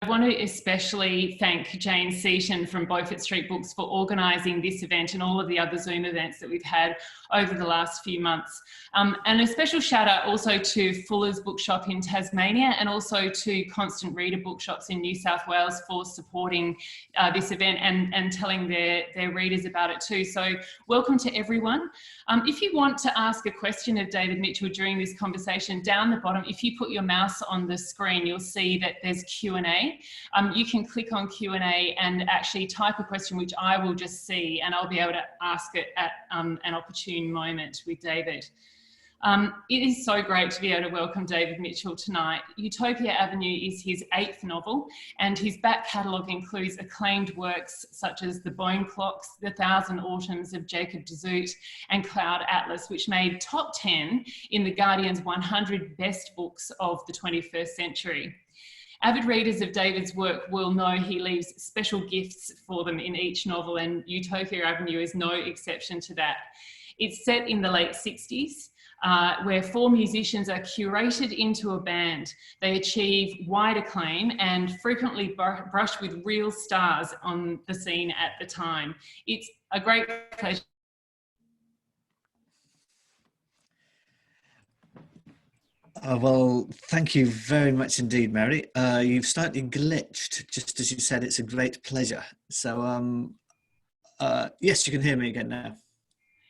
want to especially thank Jane Seaton from Beaufort Street Books for organising this event and all of the other Zoom events that we've had over the last few months. And a special shout out also to Fuller's Bookshop in Tasmania and also to Constant Reader Bookshops in New South Wales for supporting this event and telling their readers about it too. So welcome to everyone. If you want to ask a question of David Mitchell during this conversation, down the bottom, if you put your mouse on the screen, you'll see that there's Q&A. You can click on Q&A and actually type a question, which I will just see, and I'll be able to ask it at an opportune moment with David. It is so great to be able to welcome David Mitchell tonight. Utopia Avenue is his 8th novel, and his back catalogue includes acclaimed works such as The Bone Clocks, The Thousand Autumns of Jacob de Zoët, and Cloud Atlas, which made top 10 in The Guardian's 100 best books of the 21st century. Avid readers of David's work will know he leaves special gifts for them in each novel, and Utopia Avenue is no exception to that. It's set in the late 60s, where 4 musicians are curated into a band. They achieve wide acclaim and frequently brush with real stars on the scene at the time. It's a great pleasure. Well, thank you very much indeed, Mary. You've slightly glitched, just as you said, it's a great pleasure. So, yes, you can hear me again now.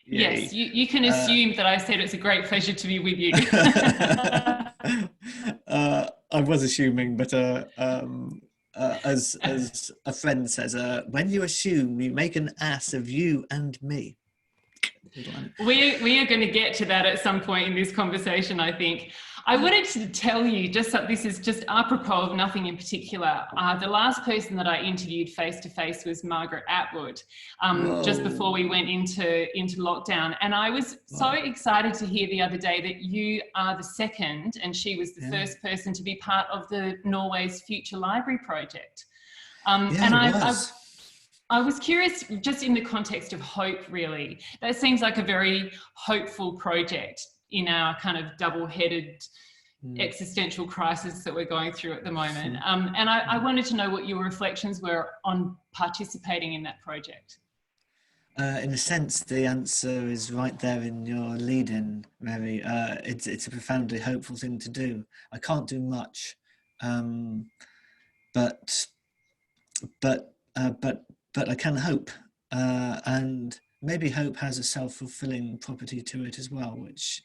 Yay. Yes, you can assume that I said it's a great pleasure to be with you. I was assuming, but as a friend says, when you assume, you make an ass of you and me. We are going to get to that at some point in this conversation, I think. I wanted to tell you, this is just apropos of nothing in particular. The last person that I interviewed face-to-face was Margaret Atwood, just before we went into lockdown. And I was so excited to hear the other day that you are the second, and she was the first person to be part of the Norway's Future Library project. And I was curious, just in the context of hope, really. That seems like a very hopeful project in our kind of double-headed existential crisis that we're going through at the moment. And I wanted to know what your reflections were on participating in that project. In a sense, the answer is right there in your lead-in, Mary. It's a profoundly hopeful thing to do. I can't do much, but I can hope, and maybe hope has a self-fulfilling property to it as well, which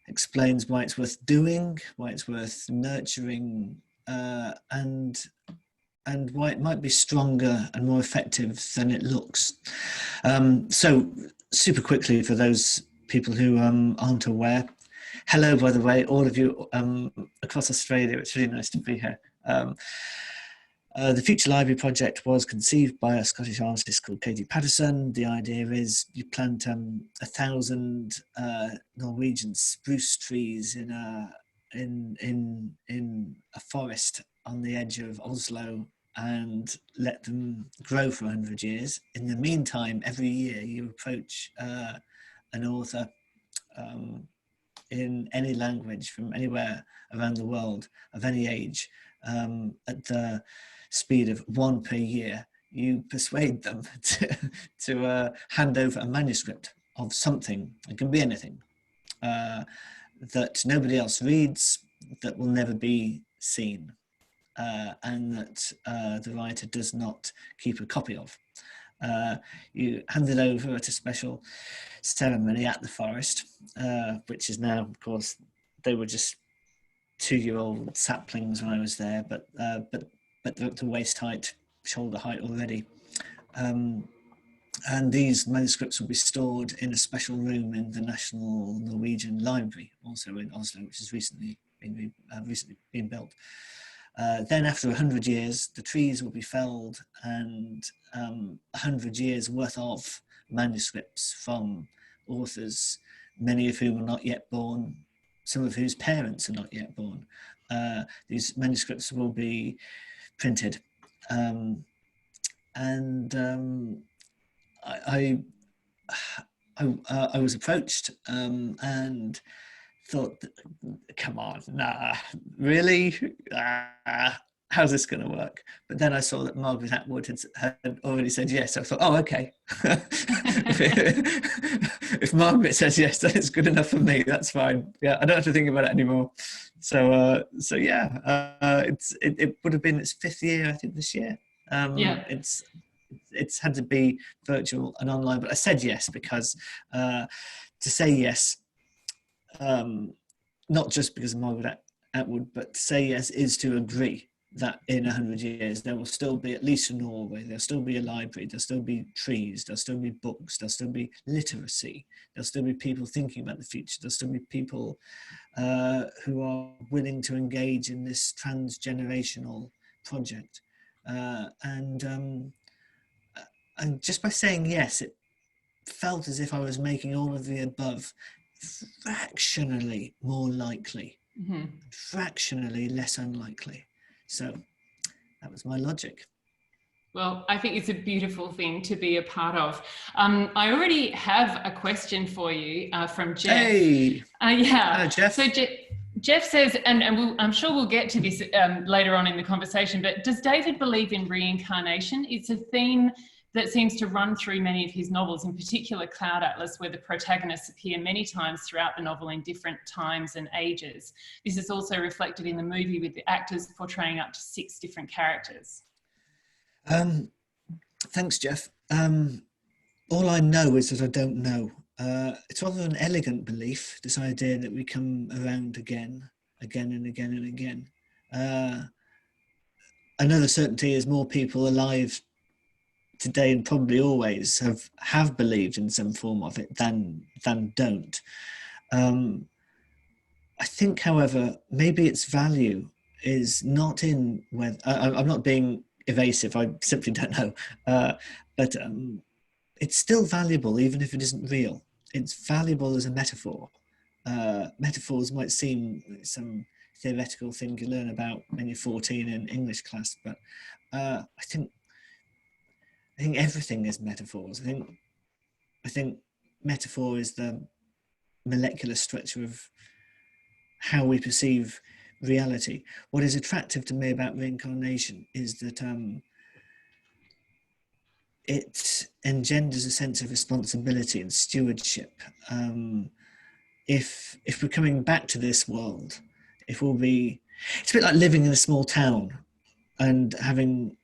explains why it's worth doing, why it's worth nurturing, and why it might be stronger and more effective than it looks. So super quickly, for those people who aren't aware, hello, by the way, all of you across Australia. It's really nice to be here. The Future Library project was conceived by a Scottish artist called Katie Patterson. The idea is you plant 1,000 Norwegian spruce trees in a forest on the edge of Oslo and let them grow for 100 years. In the meantime, every year you approach an author in any language from anywhere around the world of any age at the speed of 1 per year. You persuade them to hand over a manuscript of something. It can be anything that nobody else reads, that will never be seen, and that the writer does not keep a copy of. You hand it over at a special ceremony at the forest, which is now, of course, they were just 2-year-old saplings when I was there, but they're up to waist height, shoulder height already. And these manuscripts will be stored in a special room in the National Norwegian Library, also in Oslo, which has recently been built. Then after 100 years, the trees will be felled, and 100 years worth of manuscripts from authors, many of whom are not yet born, some of whose parents are not yet born. These manuscripts will be printed. I was approached and thought, come on, nah, really? How's this going to work? But then I saw that Margaret Atwood had already said yes. So I thought, oh, okay. if Margaret says yes, then it's good enough for me. That's fine. Yeah, I don't have to think about it anymore. So yeah, it would have been its 5th year, I think, this year. It's had to be virtual and online, but I said yes because to say yes, not just because of Margaret Atwood, but to say yes is to agree that in 100 years there will still be, at least in Norway, there'll still be a library, there'll still be trees, there'll still be books, there'll still be literacy, there'll still be people thinking about the future, there'll still be people who are willing to engage in this transgenerational project. And just by saying yes, it felt as if I was making all of the above fractionally more likely, fractionally less unlikely. So that was my logic. Well, I think it's a beautiful thing to be a part of. I already have a question for you from Jeff. Hey! Yeah. Hello, Jeff. So Jeff says, and I'm sure we'll get to this later on in the conversation, but does David believe in reincarnation? It's a theme that seems to run through many of his novels, in particular Cloud Atlas, where the protagonists appear many times throughout the novel in different times and ages. This is also reflected in the movie with the actors portraying up to 6 different characters. Thanks, Jeff. All I know is that I don't know. It's rather an elegant belief, this idea that we come around again and again and again. Another certainty is more people alive today and probably always have believed in some form of it than don't. I think, however, maybe its value is not in whether I'm not being evasive, I simply don't know, but it's still valuable even if it isn't real. It's valuable as a metaphor. Metaphors might seem like some theoretical thing you learn about when you're 14 in English class, but I think everything is metaphors. I think metaphor is the molecular structure of how we perceive reality. What is attractive to me about reincarnation is that it engenders a sense of responsibility and stewardship. If we're coming back to this world, it's a bit like living in a small town and having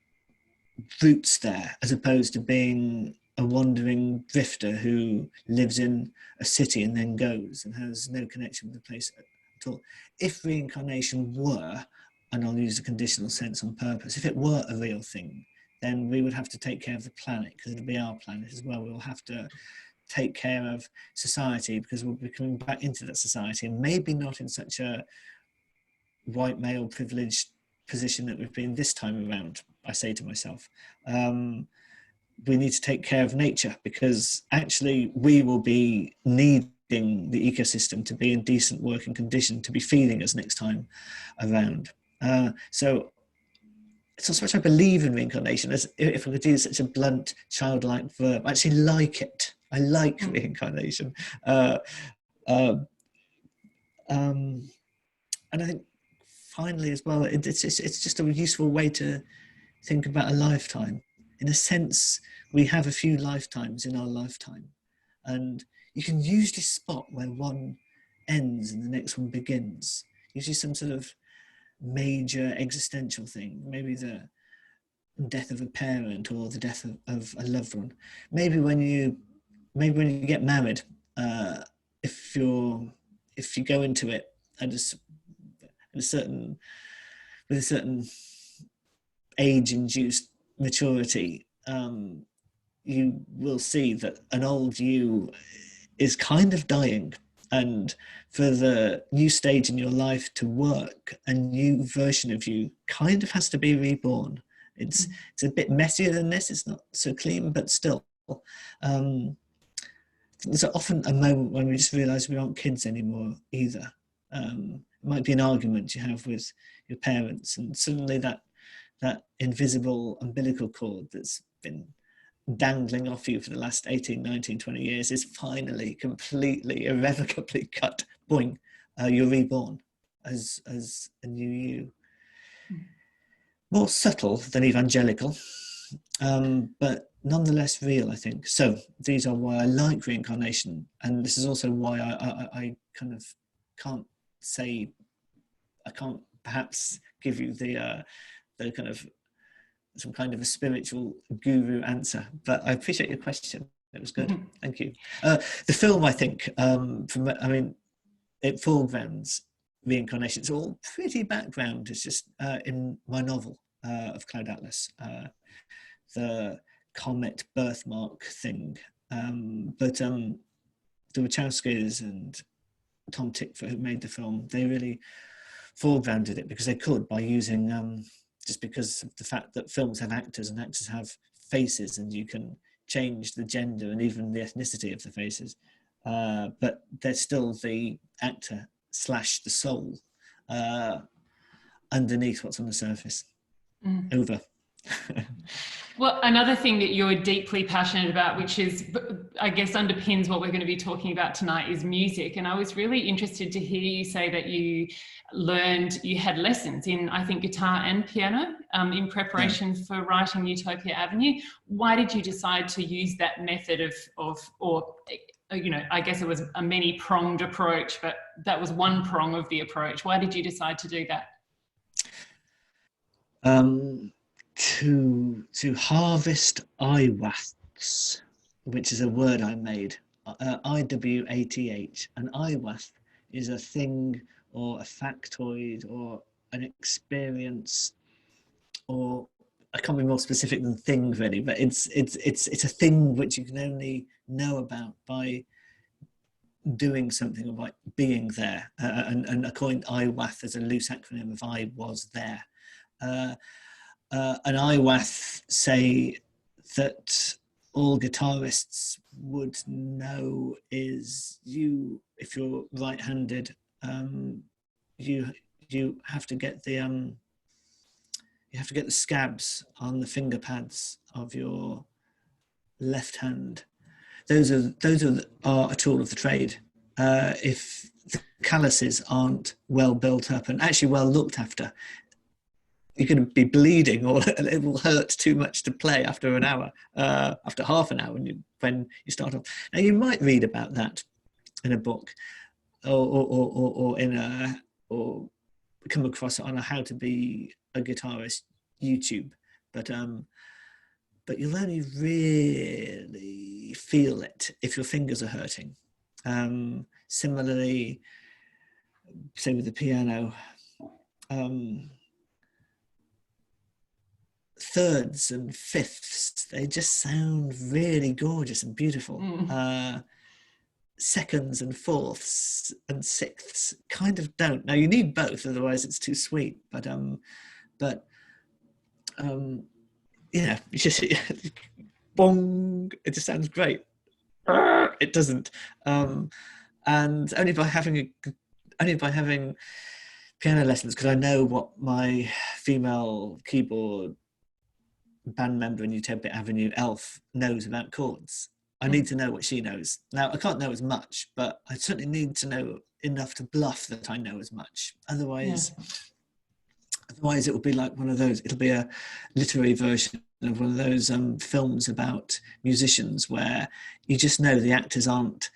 roots there, as opposed to being a wandering drifter who lives in a city and then goes and has no connection with the place at all. If reincarnation were, and I'll use a conditional sense on purpose, if it were a real thing, then we would have to take care of the planet, because it'll be our planet as well. We'll have to take care of society because we'll be coming back into that society, and maybe not in such a white male privileged position that we've been this time around. I say to myself, we need to take care of nature, because actually we will be needing the ecosystem to be in decent working condition to be feeding us next time around. So it's not so much I believe in reincarnation as, if I could use such a blunt, childlike verb, I actually like it. I like reincarnation. And I think finally as well, it's just a useful way to think about a lifetime. In a sense, we have a few lifetimes in our lifetime, and you can usually spot where one ends and the next one begins. Usually some sort of major existential thing, maybe the death of a parent or the death of a loved one. Maybe when you get married, if you go into it with a certain age-induced maturity, you will see that an old you is kind of dying, and for the new stage in your life to work, a new version of you kind of has to be reborn. It's a bit messier than this, it's not so clean, but still. There's often a moment when we just realise we aren't kids anymore either. It might be an argument you have with your parents, and suddenly that invisible umbilical cord that's been dangling off you for the last 18, 19, 20 years is finally completely, irrevocably cut. Boing. you're reborn as a new you. More subtle than evangelical, but nonetheless real, I think. So these are why I like Reincarnation, and this is also why I kind of can't say, I can't perhaps give you the kind of some kind of a spiritual guru answer, but I appreciate your question. It was good. Thank you. The film, I think, it foregrounds Reincarnation. It's all pretty background. It's just in my novel of Cloud Atlas, the comet birthmark thing. But the Wachowskis and Tom Tykwer, who made the film, they really foregrounded it because they could, by using just because of the fact that films have actors and actors have faces, and you can change the gender and even the ethnicity of the faces, but they're still the actor / the soul underneath what's on the surface. Over. Well, another thing that you're deeply passionate about, which is, I guess, underpins what we're going to be talking about tonight, is music. And I was really interested to hear you say that you had lessons in, I think, guitar and piano in preparation for writing Utopia Avenue. Why did you decide to use that method or I guess it was a many-pronged approach, but that was one prong of the approach. Why did you decide to do that? To harvest iwaths, which is a word I made, IWATH. An iwath is a thing or a factoid or an experience, or I can't be more specific than thing really, but it's a thing which you can only know about by doing something or by being there. And according to iwath as a loose acronym of I was there. An iwath say that all guitarists would know is if you're right-handed, you have to get the scabs on the finger pads of your left hand. Those are a tool of the trade. If the calluses aren't well built up and actually well looked after, you're going to be bleeding, or it will hurt too much to play after an hour, after half an hour when you start off. Now, you might read about that in a book, or come across it on a How to Be a Guitarist YouTube, but you'll only really feel it if your fingers are hurting. Similarly, say with the piano, thirds and fifths, they just sound really gorgeous and beautiful. Seconds and fourths and sixths kind of don't. Now, you need both, otherwise it's too sweet, but it's just bong, it just sounds great. It doesn't, and only by having piano lessons, because I know what my female keyboard band member in Utopia Avenue, Elf, knows about chords. I need to know what she knows. Now, I can't know as much, but I certainly need to know enough to bluff that I know as much. Otherwise it will be like one of those, it'll be a literary version of one of those films about musicians where you just know the actors aren't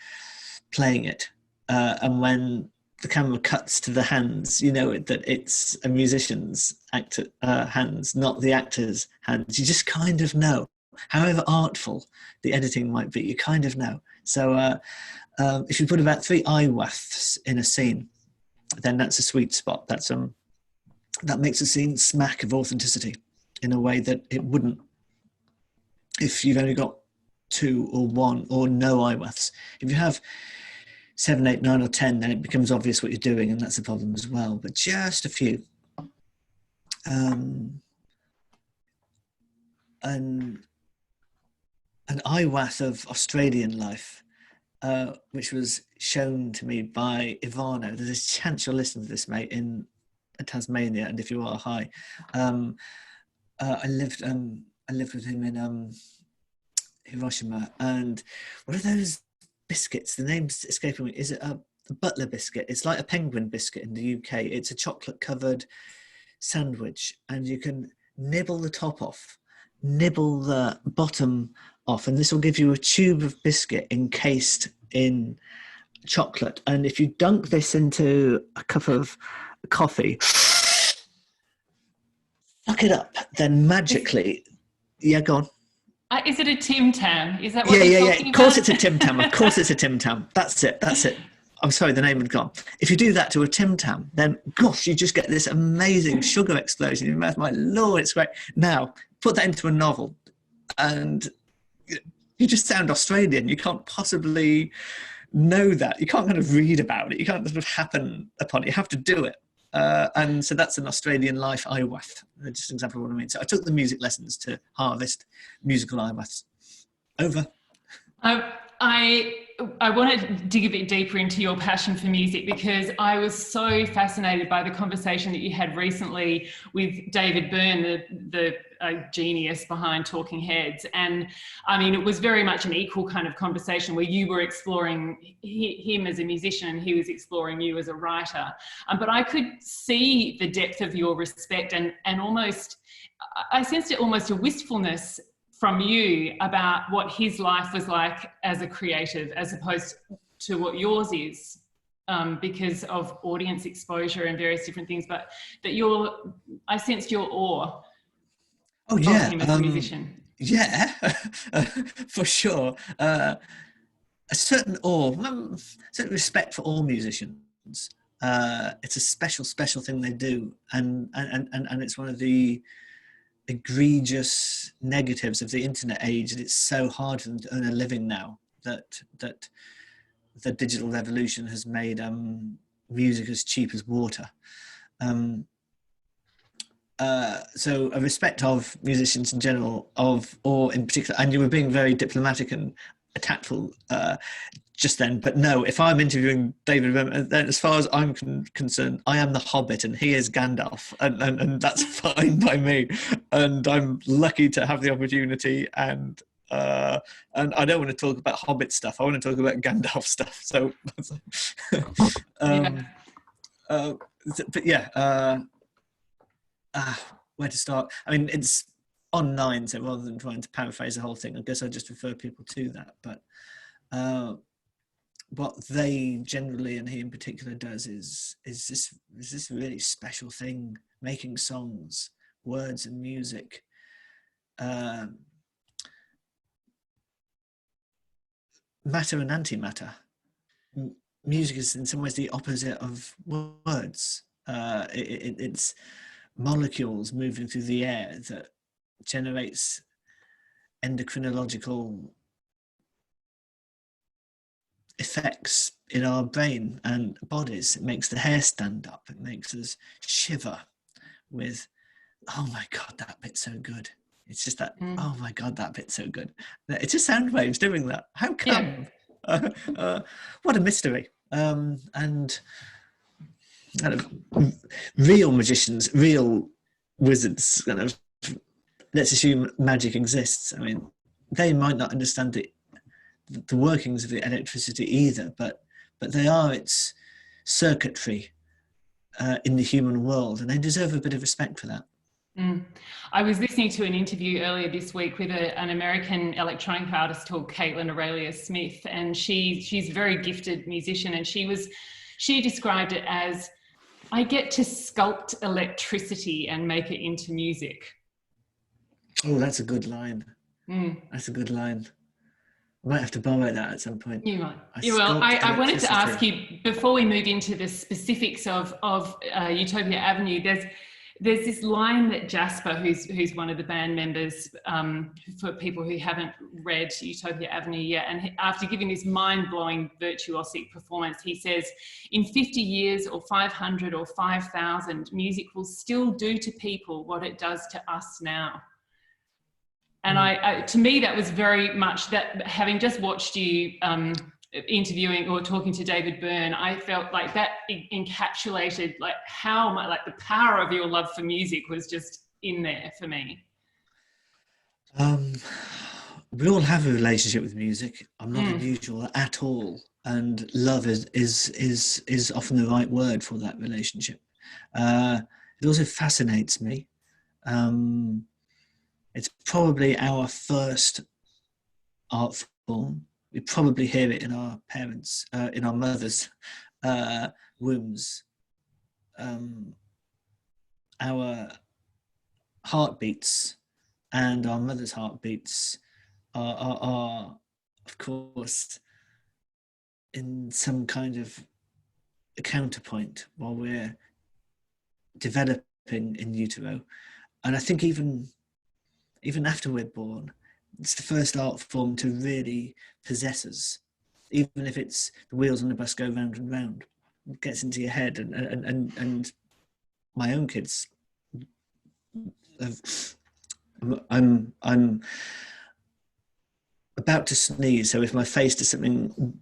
playing it. And when the camera cuts to the hands, you know that it's a musician's hands, not the actor's hands. You just kind of know. However artful the editing might be, you kind of know. So if you put about 3 iwaths in a scene, then that's a sweet spot. That makes a scene smack of authenticity in a way that it wouldn't if you've only got 2 or 1 or no iwaths. If you have 7, 8, 9 or 10, then it becomes obvious what you're doing, and that's a problem as well. But just a few. An iwath of Australian life, which was shown to me by Ivano. There's a chance you'll listen to this, mate, in Tasmania, and if you are, hi. I lived with him in Hiroshima, and what are those biscuits? The name's escaping me. Is it a the Butler biscuit. It's like a penguin biscuit in the UK. It's a chocolate covered sandwich, and you can nibble the top off, nibble the bottom off, and this will give you a tube of biscuit encased in chocolate. And if you dunk this into a cup of coffee, suck it up, then magically, yeah, go on. Is it a Tim Tam? Is that what Yeah. talking Of course about? it's a Tim Tam. Of course it's a Tim Tam. That's it. I'm sorry, the name had gone. If you do that to a Tim Tam, then gosh, you just get this amazing sugar explosion in your mouth. My Lord, it's great. Now, put that into a novel, and you just sound Australian. You can't possibly know that. You can't kind of read about it. You can't sort of happen upon it. You have to do it. And so that's an Australian life IWAF. Just an example of what I mean. So I took the music lessons to harvest musical IWAFs. Over. I want to dig a bit deeper into your passion for music, because I was so fascinated by the conversation that you had recently with David Byrne, the genius behind Talking Heads. And I mean, it was very much an equal kind of conversation where you were exploring him as a musician and he was exploring you as a writer. But I could see the depth of your respect and almost, I sensed it almost a wistfulness from you about what his life was like as a creative, as opposed to what yours is, because of audience exposure and various different things. But that I sensed your awe of him as a musician. Yeah, for sure. A certain awe, certain respect for all musicians. It's a special thing they do, and it's one of the egregious negatives of the internet age, that it's so hard for them to earn a living now, that the digital revolution has made music as cheap as water. So a respect of musicians in general, or in particular, and you were being very diplomatic and tactful just then, but no, if I'm interviewing David Byrne, then as far as I'm concerned, I am the Hobbit and he is Gandalf, and that's fine by me, and I'm lucky to have the opportunity, and I don't want to talk about Hobbit stuff, I want to talk about Gandalf stuff, so but yeah, where to start? I mean, it's online, so rather than trying to paraphrase the whole thing, I guess I just refer people to that, but what they generally, and he in particular, does is this really special thing, making songs, words and music, matter and antimatter. Music is in some ways the opposite of words. It's molecules moving through the air that generates endocrinological effects in our brain and bodies. It makes the hair stand up. It makes us shiver with, oh my God, that bit's so good. It's just that, oh my God, that bit's so good. It's just sound waves doing that. How come? Yeah. What a mystery. And kind of real magicians, real wizards, kind of, let's assume magic exists. I mean, they might not understand the workings of the electricity either, but they are its circuitry in the human world, and they deserve a bit of respect for that. I was listening to an interview earlier this week with an American electronic artist called Caitlin Aurelia Smith, and she's a very gifted musician, and she described it as, I get to sculpt electricity and make it into music. Oh, that's a good line. That's a good line. I might have to borrow that at some point. You might. You will. I wanted to ask you, before we move into the specifics of Utopia Avenue, there's this line that Jasper, who's one of the band members, for people who haven't read Utopia Avenue yet, and after giving this mind-blowing virtuosic performance, he says, in 50 years or 500 or 5,000, music will still do to people what it does to us now. And to me, that was very much that, having just watched you interviewing or talking to David Byrne, I felt like that encapsulated like how much, like the power of your love for music was just in there for me. We all have a relationship with music. I'm not unusual at all. and love is often the right word for that relationship. It also fascinates me. It's probably our first art form. We probably hear it in our parents, in our mothers' wombs. Our heartbeats and our mother's heartbeats are of course, in some kind of a counterpoint while we're developing in utero. And I think even after we're born, it's the first art form to really possess us, even if it's the wheels on the bus go round and round. It gets into your head, and my own kids have, I'm about to sneeze, so if my face does something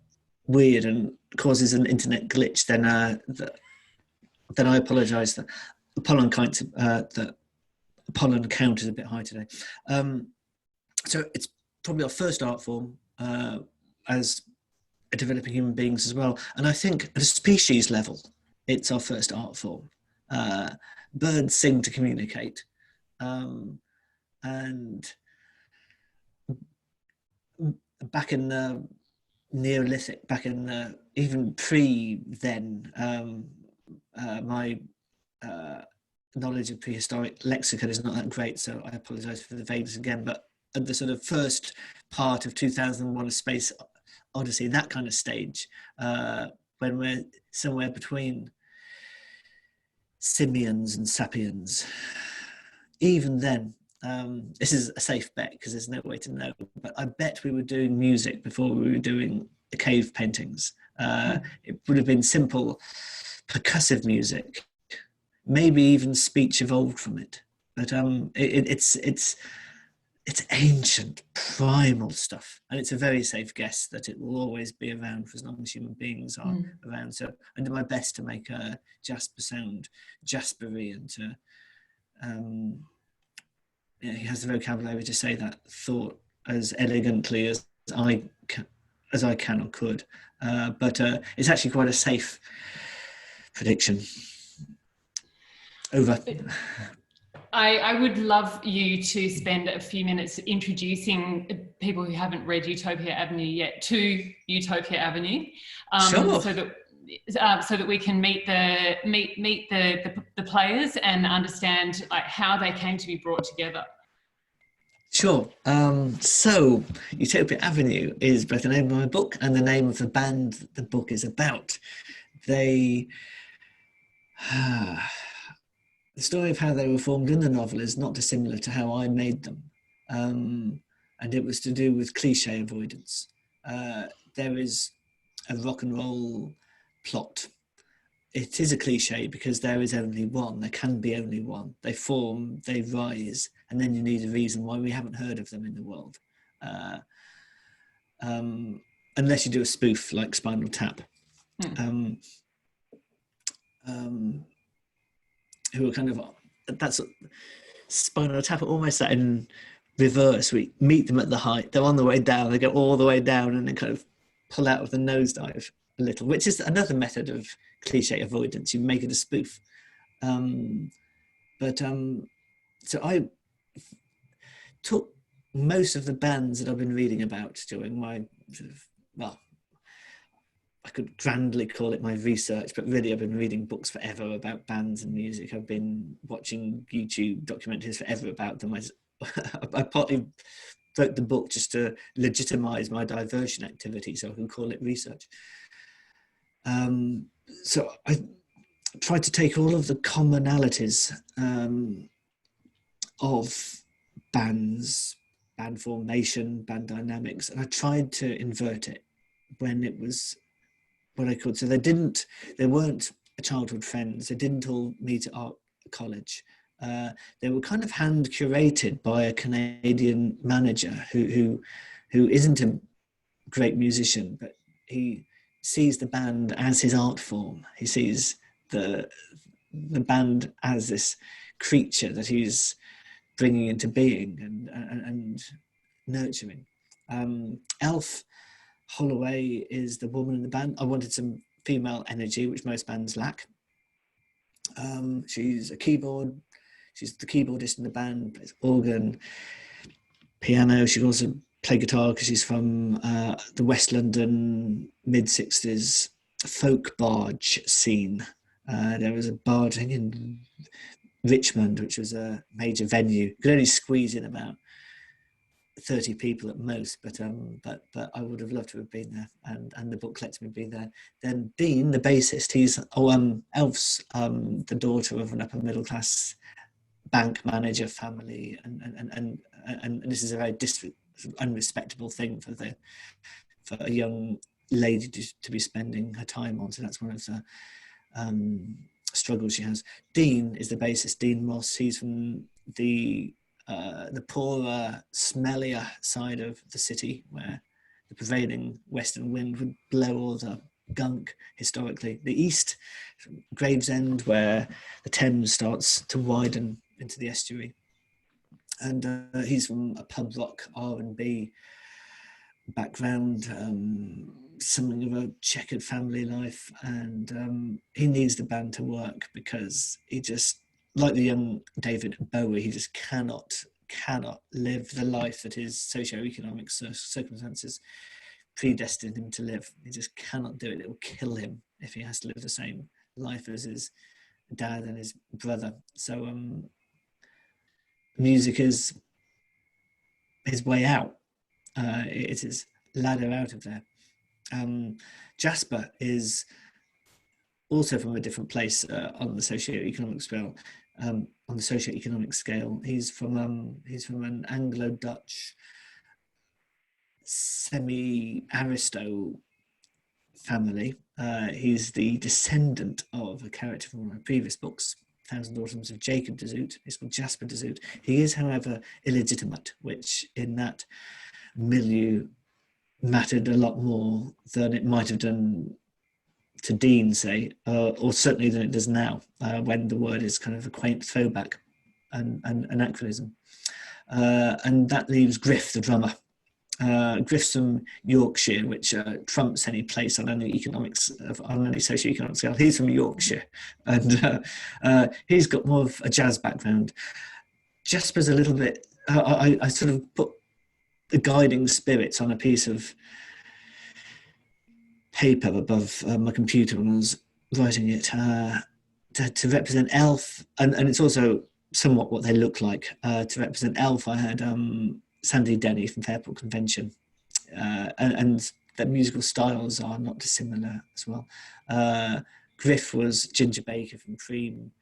weird and causes an internet glitch, then I apologise. The pollen count is a bit high today. So it's probably our first art form as developing human beings as well. And I think at a species level, it's our first art form. Birds sing to communicate. And back in the Neolithic, back in the, even pre then, my knowledge of prehistoric lexicon is not that great, so I apologise for the vagueness again, but at the sort of first part of 2001 A Space Odyssey, that kind of stage, when we're somewhere between simians and sapiens, even then, this is a safe bet because there's no way to know, but I bet we were doing music before we were doing the cave paintings. It would have been simple percussive music, maybe even speech evolved from it, but it's ancient, primal stuff, and it's a very safe guess that it will always be around for as long as human beings are around. So I do my best to make a Jasper sound jaspery, and to he has the vocabulary to say that thought as elegantly as I can or could, but it's actually quite a safe prediction. Over. I would love you to spend a few minutes introducing people who haven't read Utopia Avenue yet to Utopia Avenue, Sure. so that we can meet the players and understand like how they came to be brought together. Sure. So Utopia Avenue is both the name of my book and the name of the band the book is about. The story of how they were formed in the novel is not dissimilar to how I made them. And it was to do with cliche avoidance. There is a rock and roll plot. It is a cliche because there is only one. There can be only one. They form, they rise, and then you need a reason why we haven't heard of them in the world. Unless you do a spoof like Spinal Tap. Who are kind of, that's Spinal Tap, almost that in reverse. We meet them at the height, they're on the way down, they go all the way down and then kind of pull out of the nosedive a little, which is another method of cliche avoidance. You make it a spoof. So I took most of the bands that I've been reading about during my sort of, well, I could grandly call it my research, but really I've been reading books forever about bands and music. I've been watching YouTube documentaries forever about them. I partly wrote the book just to legitimize my diversion activity, so I can call it research. So I tried to take all of the commonalities of bands, band formation, band dynamics, and I tried to invert it when it was what I could. So they weren't childhood friends. They didn't all meet at art college. They were kind of hand curated by a Canadian manager who isn't a great musician, but he sees the band as his art form. He sees the band as this creature that he's bringing into being and nurturing. Elf Holloway is the woman in the band. I wanted some female energy, which most bands lack. She's the keyboardist in the band, plays organ, piano. She also play guitar because she's from the West London mid-60s folk barge scene. There was a barging in Richmond, which was a major venue. You could only squeeze in about 30 people at most, but I would have loved to have been there, and the book lets me be there. Then Dean, the bassist, he's Elf's the daughter of an upper middle class bank manager family, and this is a very unrespectable thing for a young lady to be spending her time on. So that's one of the struggles she has. Dean is the bassist, Dean Moss. He's from the poorer, smellier side of the city, where the prevailing western wind would blow all the gunk historically. The east, Gravesend, where the Thames starts to widen into the estuary. And he's from a pub rock R&B background, something of a checkered family life, and he needs the band to work because he just, like the young David Bowie, he just cannot live the life that his socio-economic circumstances predestined him to live. He just cannot do it. It will kill him if he has to live the same life as his dad and his brother. So music is his way out. It is ladder out of there. Jasper is also from a different place on the socio-economic scale. He's from an Anglo-Dutch semi-aristo family. He's the descendant of a character from one of my previous books, Thousand Autumns of Jacob de Zoët. He's called Jasper de Zoët. He is, however, illegitimate, which in that milieu mattered a lot more than it might have done to Dean, say, or certainly than it does now, when the word is kind of a quaint throwback and anachronism. And that leaves Griff, the drummer. Griff's from Yorkshire, which trumps any place on any socio-economic scale. He's from Yorkshire, and he's got more of a jazz background. Jasper's a little bit. I sort of put the guiding spirits on a piece of paper above my computer when I was writing it to represent Elf, and it's also somewhat what they look like. To represent Elf, I had Sandy Denny from Fairport Convention, and their musical styles are not dissimilar as well. Griff was Ginger Baker from Cream.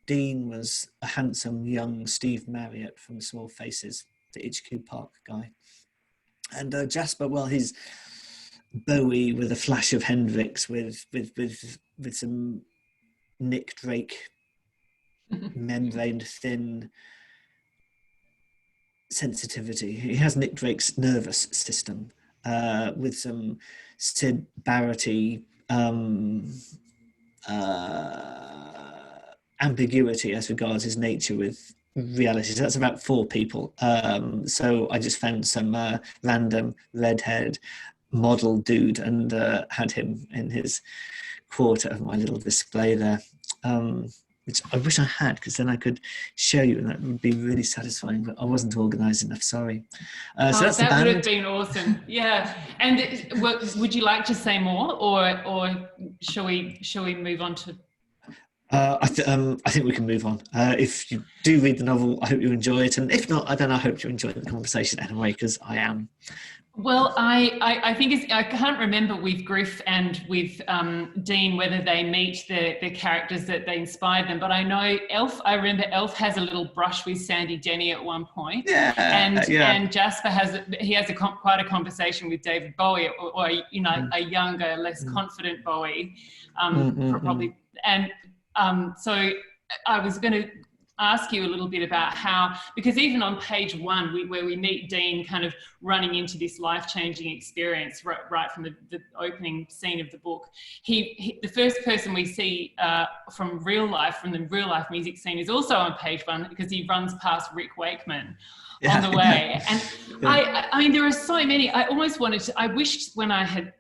Dean was a handsome young Steve Marriott from Small Faces, the HQ Park guy. And Jasper, well, he's Bowie with a flash of Hendrix, with some Nick Drake membrane thin sensitivity. He has Nick Drake's nervous system, with some Syd Barrett-y ambiguity as regards his nature with reality. So that's about 4 people. So I just found some random redhead model dude and had him in his quarter of my little display there, which I wish I had, because then I could show you and that would be really satisfying, but I wasn't organised enough, sorry. So that's that the band. Would have been awesome. Yeah. And would you like to say more, or shall we move on to... I think we can move on. If you do read the novel, I hope you enjoy it, and if not, I hope you enjoy the conversation anyway, because I am. Well, I think I can't remember with Griff and with Dean whether they meet the characters that they inspired them, but I know I remember Elf has a little brush with Sandy Denny at one point. Yeah, and Jasper has quite a conversation with David Bowie, or a younger, less confident Bowie, probably. And so I was going to ask you a little bit about how, because even on page 1, where we meet Dean kind of running into this life-changing experience right from the opening scene of the book, the first person we see from the real life music scene is also on page 1, because he runs past Rick Wakeman on the way. And I mean, there are so many. I wished when I had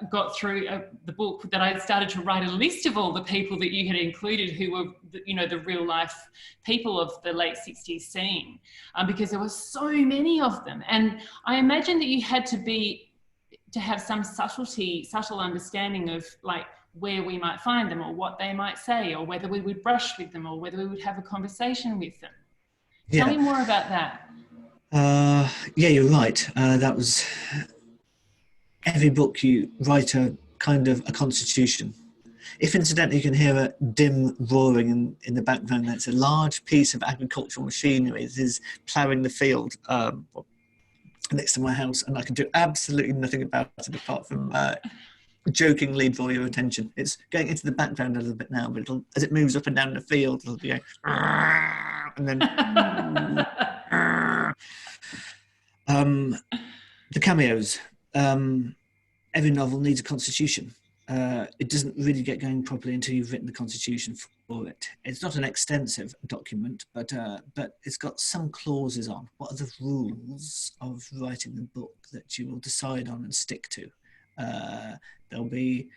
got through the book that I had started to write a list of all the people that you had included who were, the real life people of the late 60s scene, because there were so many of them. And I imagine that you had to have some subtle understanding of like where we might find them, or what they might say, or whether we would brush with them, or whether we would have a conversation with them. Tell me more about that. Yeah, you're right. That was... Every book you write a kind of a constitution. If incidentally you can hear a dim roaring in the background, that's a large piece of agricultural machinery that is ploughing the field next to my house, and I can do absolutely nothing about it apart from jokingly draw your attention. It's going into the background a little bit now, but as it moves up and down the field, it'll be going, and then the cameos. Every novel needs a constitution. It doesn't really get going properly until you've written the constitution for it. It's not an extensive document, but it's got some clauses on. What are the rules of writing the book that you will decide on and stick to? There'll be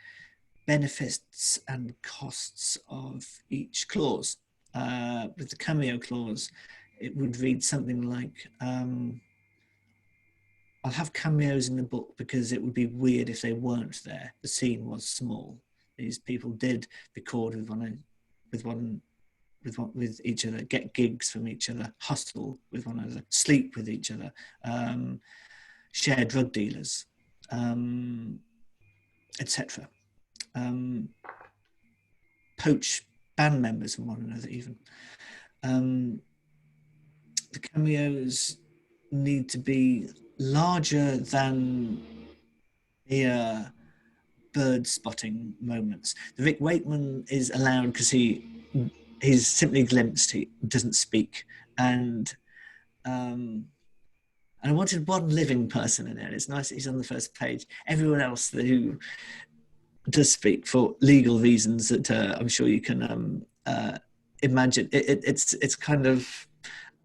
benefits and costs of each clause. With the cameo clause, it would read something like, I'll have cameos in the book because it would be weird if they weren't there. The scene was small. These people did record with each other, get gigs from each other, hustle with one another, sleep with each other, share drug dealers, etc. Poach band members from one another even. The cameos need to be larger than mere bird spotting moments. The Rick Wakeman is allowed because he's simply glimpsed, he doesn't speak. And I wanted one living person in there. It's nice that he's on the first page. Everyone else who does speak for legal reasons that I'm sure you can imagine. It's kind of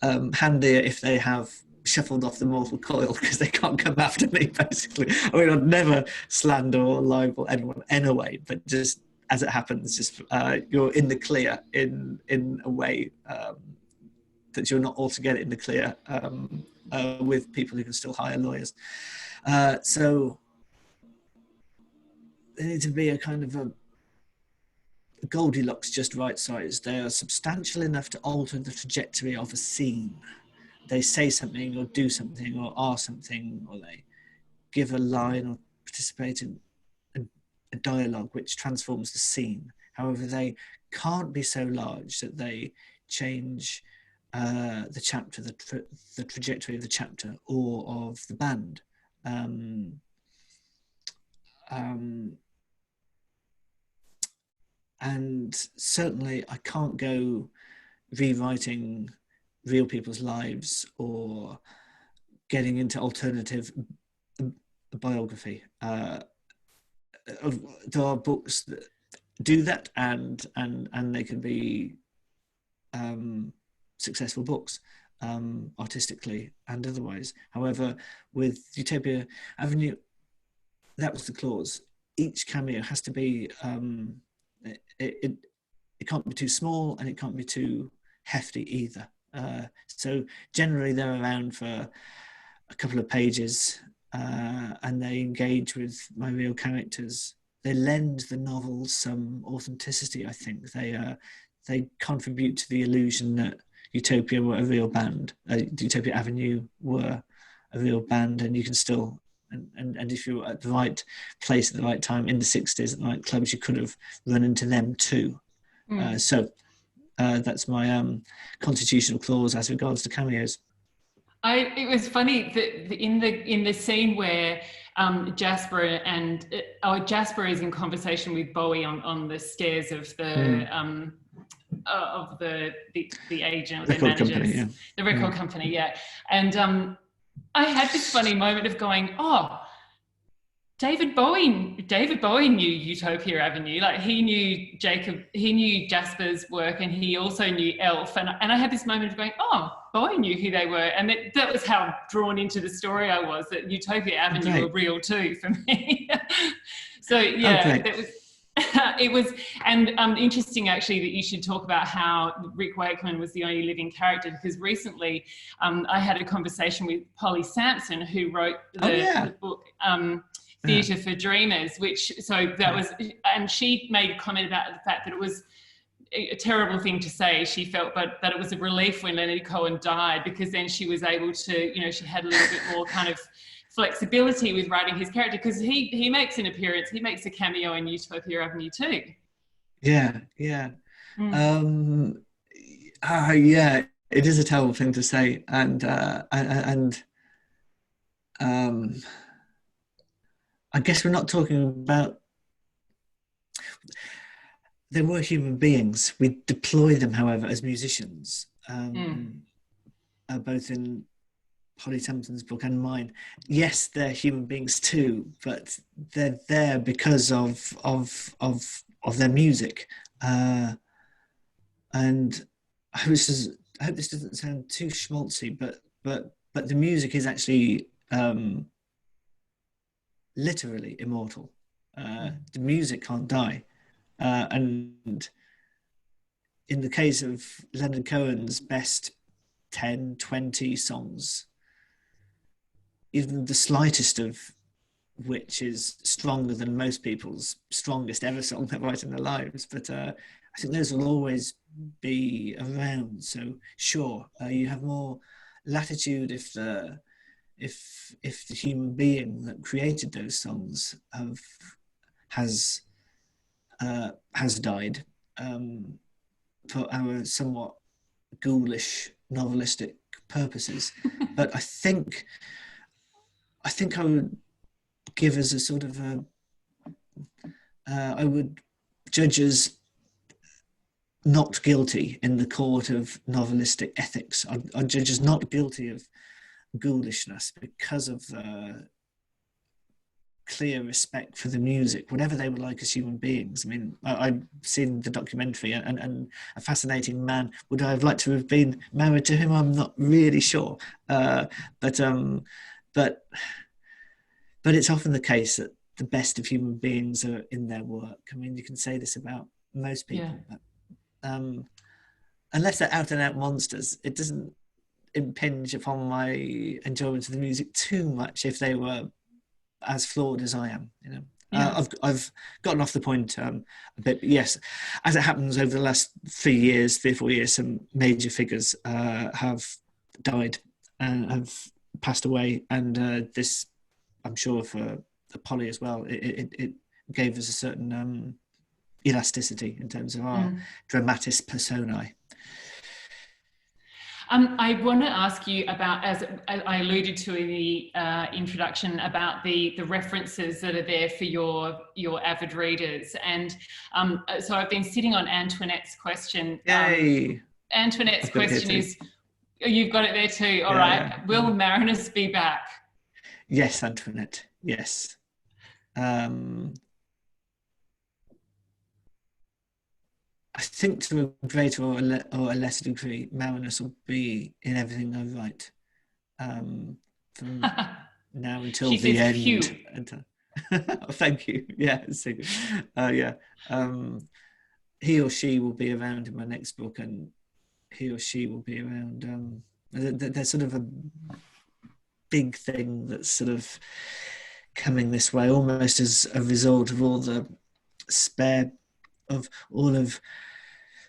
handier if they have shuffled off the mortal coil because they can't come after me, basically. I mean, I'd never slander or libel anyone anyway, but just as it happens, just you're in the clear in a way that you're not altogether in the clear with people who can still hire lawyers. So they need to be a kind of a Goldilocks, just right size. They are substantial enough to alter the trajectory of a scene. They say something or do something or are something, or they give a line or participate in a dialogue which transforms the scene. However, they can't be so large that they change the chapter, the trajectory of the chapter or of the band. And certainly I can't go rewriting real people's lives or getting into alternative biography. There are books that do that, and they can be successful books, artistically and otherwise. However, with Utopia Avenue, that was the clause. Each cameo has to be, it can't be too small and it can't be too hefty either. So generally they're around for a couple of pages, and they engage with my real characters. They lend the novel some authenticity, I think. They contribute to the illusion that Utopia were a real band, Utopia Avenue were a real band, and you can still, and if you're at the right place at the right time in the 60s at nightclubs, you could have run into them too. So that's my constitutional clause as regards to cameos. It was funny that in the scene where Jasper is in conversation with Bowie on the stairs of the of the agent or their Record managers, company, yeah. the record company, yeah. And I had this funny moment of going, oh, David Bowie knew Utopia Avenue. Like, he knew Jasper's work, and he also knew Elf. And I had this moment of going, oh, Bowie knew who they were. And that was how drawn into the story I was, that Utopia Avenue were real too for me. So yeah, that was, it was, and interesting actually that you should talk about how Rick Wakeman was the only living character, because recently I had a conversation with Polly Sampson, who wrote the book, Theatre for Dreamers, and she made a comment about the fact that it was a terrible thing to say, she felt, but that it was a relief when Leonard Cohen died, because then she was able to, she had a little bit more kind of flexibility with writing his character, because he makes an appearance, he makes a cameo in Utopia Avenue too. Yeah. It is a terrible thing to say, and I guess we're not talking about, there were human beings. We deploy them, however, as musicians, both in Polly Sampson's book and mine. Yes, they're human beings too, but they're there because of their music. And I hope this doesn't sound too schmaltzy, but the music is actually literally immortal. The music can't die, and in the case of Leonard Cohen's best 10, 20 songs, even the slightest of which is stronger than most people's strongest ever song they write in their lives, but I think those will always be around. So sure, you have more latitude if the human being that created those songs has died, for our somewhat ghoulish novelistic purposes. But I think I would give as a sort of I would judge as not guilty in the court of novelistic ethics. I'd judge as not guilty of ghoulishness because of the clear respect for the music, whatever they were like as human beings. I mean, I've seen the documentary, and a fascinating man. Would I have liked to have been married to him? I'm not really sure. But it's often the case that the best of human beings are in their work. I mean, you can say this about most people, but unless they're out and out monsters, it doesn't impinge upon my enjoyment of the music too much if they were as flawed as I am. I've gotten off the point a bit, but yes, as it happens, over the last 3 or 4 years, some major figures have died and have passed away, and this, I'm sure for Polly as well, it gave us a certain elasticity in terms of our dramatis personae. I want to ask you about, as I alluded to in the introduction, about the references that are there for your avid readers. And so I've been sitting on Antoinette's question. Yay! Antoinette's question is, you've got it there too. All right. Yeah. Will Marinus be back? Yes, Antoinette. Yes. I think to a greater or a lesser degree, Marinus will be in everything I write, from now until she the end. Phew. Oh, thank you. Yeah, he or she will be around in my next book, and he or she will be around. There's sort of a big thing that's sort of coming this way, almost as a result of all the all of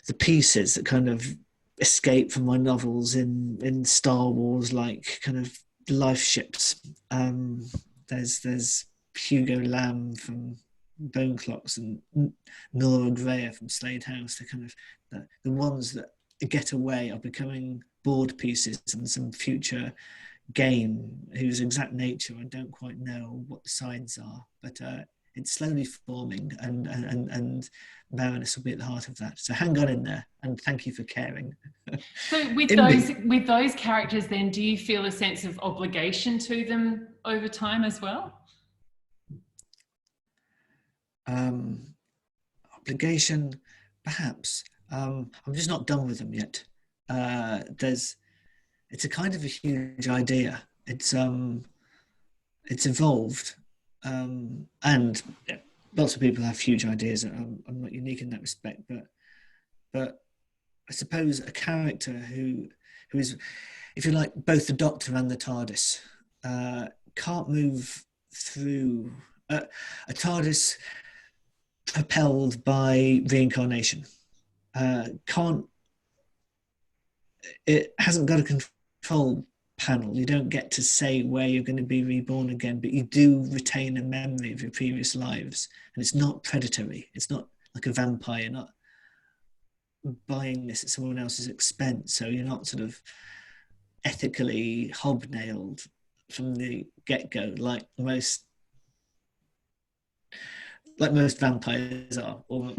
the pieces that kind of escape from my novels in Star Wars, like kind of life ships. There's Hugo Lamb from Bone Clocks and Nora Greer from Slade House. They're kind of the ones that get away are becoming board pieces in some future game whose exact nature I don't quite know what the sides are, but it's slowly forming, and Marinus will be at the heart of that. So hang on in there, and thank you for caring. So with those characters, then, do you feel a sense of obligation to them over time as well? Obligation, perhaps. I'm just not done with them yet. It's a kind of a huge idea. It's evolved, and yeah, lots of people have huge ideas. I'm not unique in that respect, but I suppose a character who is, if you like, both the Doctor and the TARDIS, can't move through a TARDIS propelled by reincarnation. It hasn't got a control panel. You don't get to say where you're going to be reborn again, but you do retain a memory of your previous lives, and it's not predatory. It's not like a vampire. You're not buying this at someone else's expense, so you're not sort of ethically hobnailed from the get-go like most vampires are, or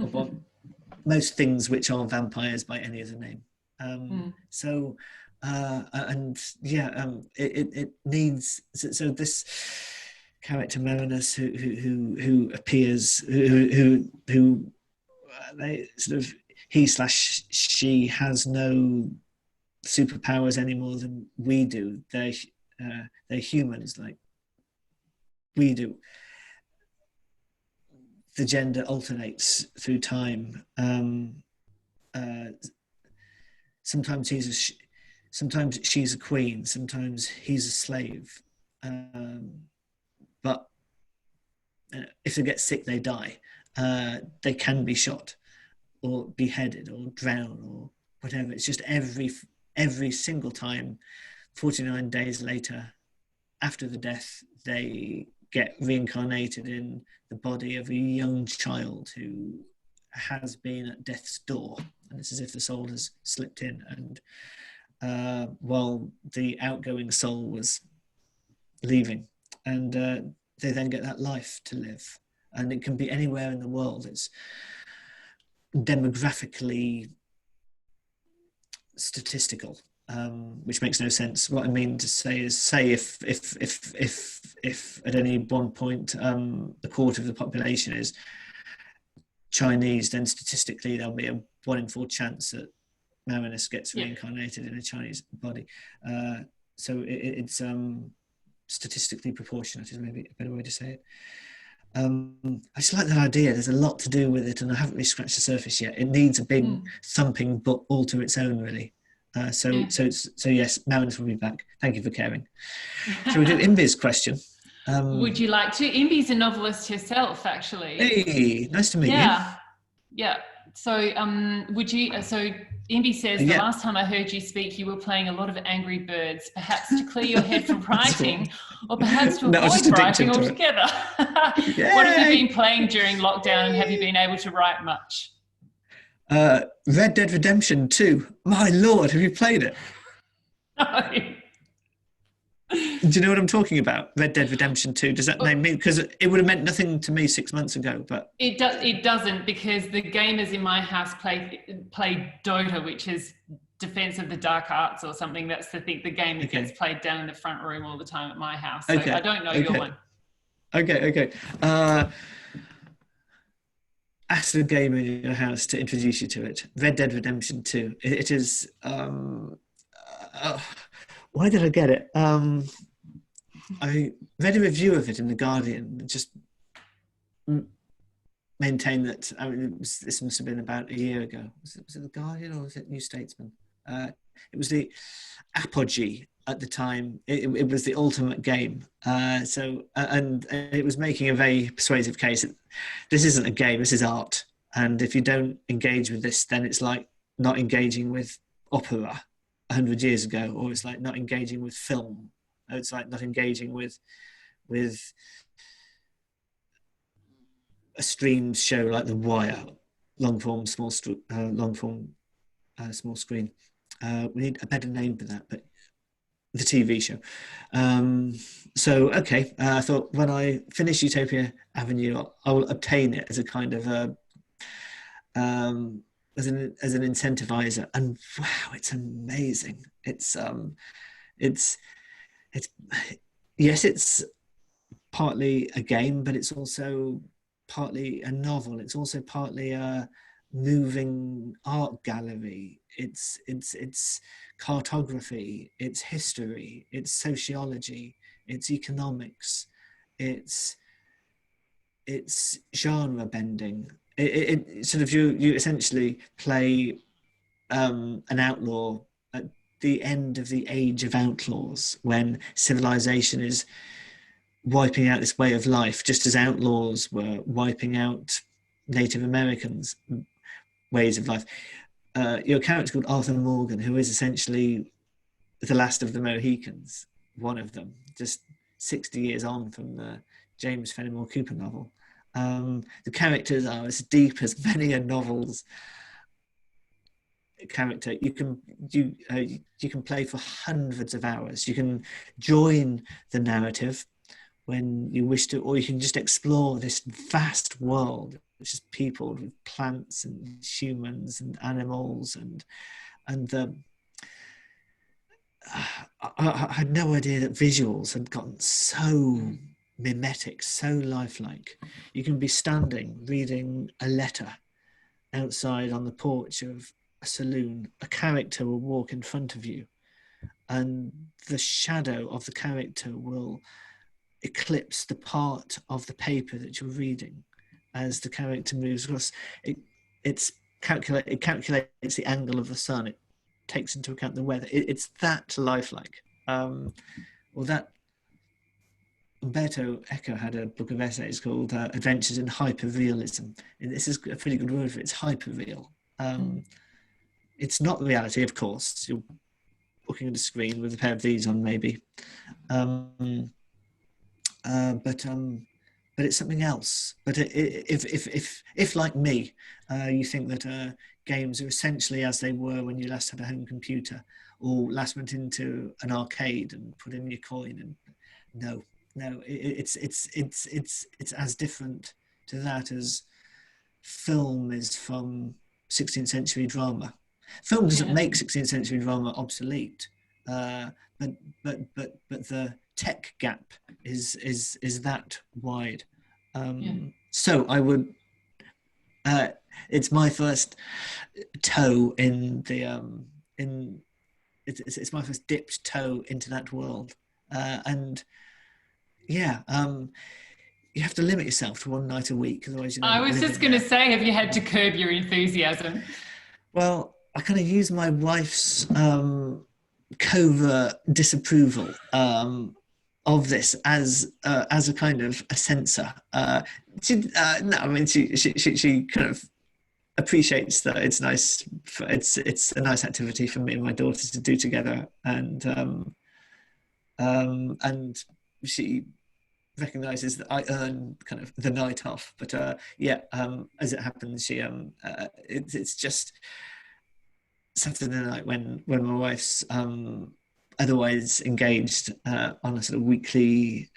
most things which are vampires by any other name. So it needs, so this character Marinus who appears, who they sort of, he/she has no superpowers any more than we do. They're humans like we do. The gender alternates through time. Sometimes sometimes she's a queen, sometimes he's a slave. But if they get sick, they die. They can be shot or beheaded or drown or whatever. It's just every single time, 49 days later, after the death, they get reincarnated in the body of a young child who has been at death's door, and it's as if the soul has slipped in, and while the outgoing soul was leaving, and they then get that life to live, and it can be anywhere in the world. It's demographically statistical, which makes no sense. What I mean to say is, say if at any one point a quarter of the population is Chinese, then statistically there'll be a 1 in 4 chance that Marinus gets reincarnated in a Chinese body. So it's statistically proportionate is maybe a better way to say it. I just like that idea. There's a lot to do with it, and I haven't really scratched the surface yet. It needs a big thumping book all to its own, really. So yes, Marinus will be back. Thank you for caring. Shall we do Imbi's question? Would you like to? Imbi's a novelist herself, actually. Hey, nice to meet you. Yeah. So, would you? So, Imbi says the last time I heard you speak, you were playing a lot of Angry Birds, perhaps to clear your head from writing, or perhaps to avoid writing altogether. What have you been playing during lockdown, and have you been able to write much? Red Dead Redemption 2. My lord, have you played it? No. Do you know what I'm talking about? Red Dead Redemption 2. Does that name mean? Because it would have meant nothing to me 6 months ago, but it doesn't, because the gamers in my house play Dota, which is Defense of the Dark Arts or something. That's the game that gets played down in the front room all the time at my house. So I don't know your one. Okay. Ask the gamer in your house to introduce you to it. Red Dead Redemption 2. It is. Why did I get it? I read a review of it in The Guardian that just maintained that, this must have been about a year ago. Was it The Guardian or was it New Statesman? It was the apogee at the time. It was the ultimate game. And it was making a very persuasive case that this isn't a game, this is art. And if you don't engage with this, then it's like not engaging with opera 100 years ago, or it's like not engaging with film. It's like not engaging with a streamed show like The Wire, long form small screen. We need a better name for that, but the TV show. So okay, I thought when I finish Utopia Avenue, I will obtain it as a kind of as an incentivizer. And wow, it's amazing. It's it's yes, it's partly a game, but it's also partly a novel. It's also partly a moving art gallery. It's cartography. It's history. It's sociology. It's economics. It's genre bending. It sort of you essentially play an outlaw at the end of the age of outlaws, when civilization is wiping out this way of life, just as outlaws were wiping out Native Americans' ways of life. Your character called Arthur Morgan, who is essentially the last of the Mohicans, one of them, just 60 years on from the James Fenimore Cooper novel. The characters are as deep as many a novel's character. You can play for hundreds of hours. You can join the narrative when you wish to, or you can just explore this vast world which is peopled with plants and humans and animals and the I had no idea that visuals had gotten so mimetic, so lifelike. You can be standing reading a letter outside on the porch of a saloon. A character will walk in front of you, and the shadow of the character will eclipse the part of the paper that you're reading as the character moves across. It calculates the angle of the sun. It takes into account the weather. It's that lifelike. That Umberto Eco had a book of essays called Adventures in Hyperrealism. And this is a pretty good word for it. It's hyperreal. It's not reality, of course. You're looking at a screen with a pair of these on, maybe. But it's something else. But if like me, you think that games are essentially as they were when you last had a home computer, or last went into an arcade and put in your coin, and no, it's as different to that as film is from 16th century drama. Film doesn't make 16th century drama obsolete, but the tech gap is that wide. So I would. It's my first toe in the it's my first dipped toe into that world, and yeah. You have to limit yourself to one night a week, otherwise. I was just going to say, have you had to curb your enthusiasm? Well, I kind of use my wife's covert disapproval of this as a kind of a censor. She kind of appreciates that it's nice. It's a nice activity for me and my daughter to do together, and she recognises that I earn kind of the night off. But as it happens, she it's just Saturday night when my wife's otherwise engaged on a sort of weekly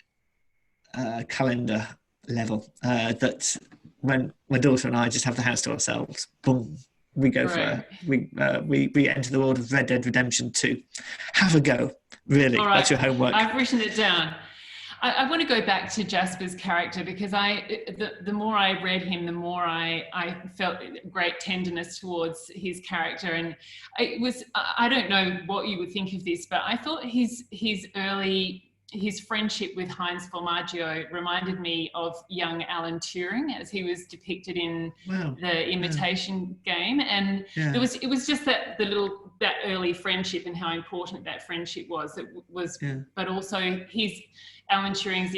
calendar level, that when my daughter and I just have the house to ourselves, boom, we go for we enter the world of Red Dead Redemption 2. Have a go, really. All right. That's your homework. I've written it down. I want to go back to Jasper's character, because the more I read him, the more I felt great tenderness towards his character. And it was, I don't know what you would think of this, but I thought his friendship with Heinz Formaggio reminded me of young Alan Turing, as he was depicted in The Imitation Game. And it was just that early friendship and how important that friendship was. But also Alan Turing's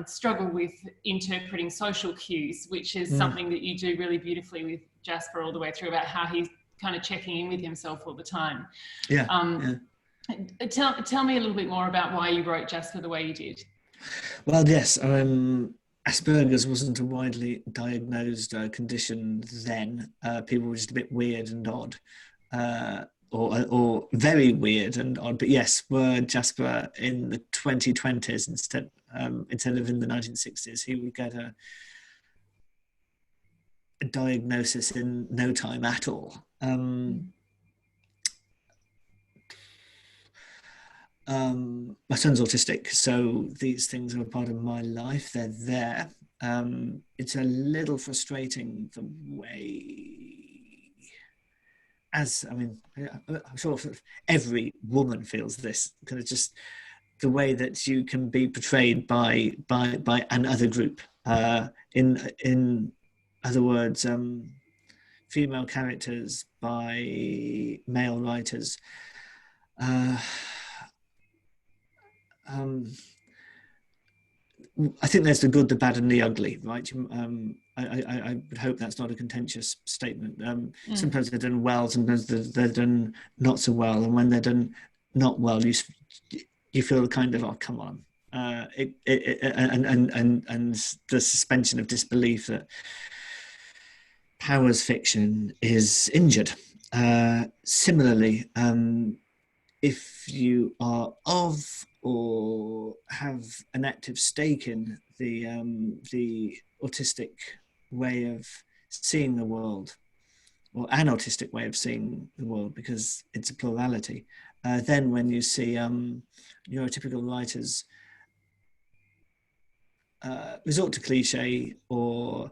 struggle with interpreting social cues, which is something that you do really beautifully with Jasper all the way through, about how he's kind of checking in with himself all the time. Tell me a little bit more about why you wrote Jasper the way you did. Well, yes, Asperger's wasn't a widely diagnosed condition then. People were just a bit weird and odd. or very weird and odd. But yes, were Jasper in the 2020s instead of in the 1960s, he would get a diagnosis in no time at all. My son's autistic, so these things are a part of my life. They're there. It's a little frustrating the way, I'm sure every woman feels this, kind of just the way that you can be portrayed by another group. In other words, female characters by male writers. I think there's the good, the bad, and the ugly, right? I would hope that's not a contentious statement. Sometimes they're done well, sometimes they're done not so well, and when they're done not well, you feel kind of, oh, come on, and the suspension of disbelief that Power's fiction is injured. Similarly, if you are of or have an active stake in the autistic way of seeing the world, or an autistic way of seeing the world, because it's a plurality, then when you see neurotypical writers resort to cliche or